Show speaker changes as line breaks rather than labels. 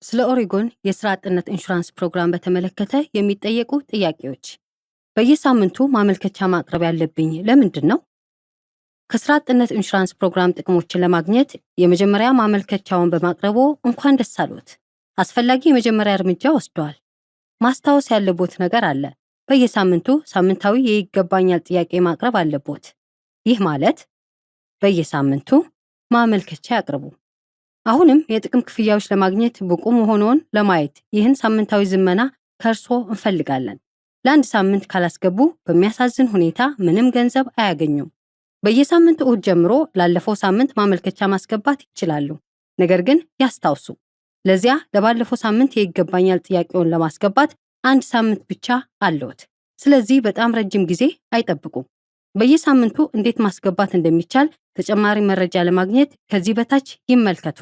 ስለ ኦሬጎን የስራ አጥነት ኢንሹራንስ ፕሮግራም በተመለከተ የሚጠየቁ ጥያቄዎች። በየሳምንቱ ማመልከቻ ማቅረብ ያለብኝ ለምንድን ነው? ከስራ አጥነት ኢንሹራንስ ፕሮግራም ጥቅሞችን ለማግኘት የመጀመሪያ ማመልከቻውን በማቅረቦ እንኳን ደስ አሎት። አስፈላጊ የመጀመሪያ እርምጃ ወስደዋል። ማስታወስ ያለቦት ነገር አለ። በየሳምንቱ ሳምንታዊ የይገባኛል ጥያቄ ማቅረብ አለቦት። ይህ ማለት በየሳምንቱ ማመልከቻ ያቅርቡ። አሁንም የጥቅም ክፍያዎች ለማግኘት ብቁ መሆኑን ለማየት ይህን ሳምንታዊ ዝመና ከእርሶ እንፈልጋለን። ለአንድ ሳምንት ካላስገቡ በሚያሳዝን ሁኔታ ምንም ገንዘብ አያገኙም። በየሳምንቱ እሁድ ጀምሮ ላለፈው ሳምንት ማመልከቻ ማስገባት ይችላሉ። ነገር ግን ያስታውሱ፣ ለዚያ ለባለፈው ሳምንት የይገባኛል ጥያቄውን ለማስገባት አንድ ሳምንት ብቻ አለዎት። ስለዚህ በጣም ረጅም ጊዜ አይጠብቁም። በየሳምንቱ እንዴት ማስገባት እንደሚቻል ተጨማሪ መረጃ ለማግኘት ከዚህ በታች ይመልከቱ።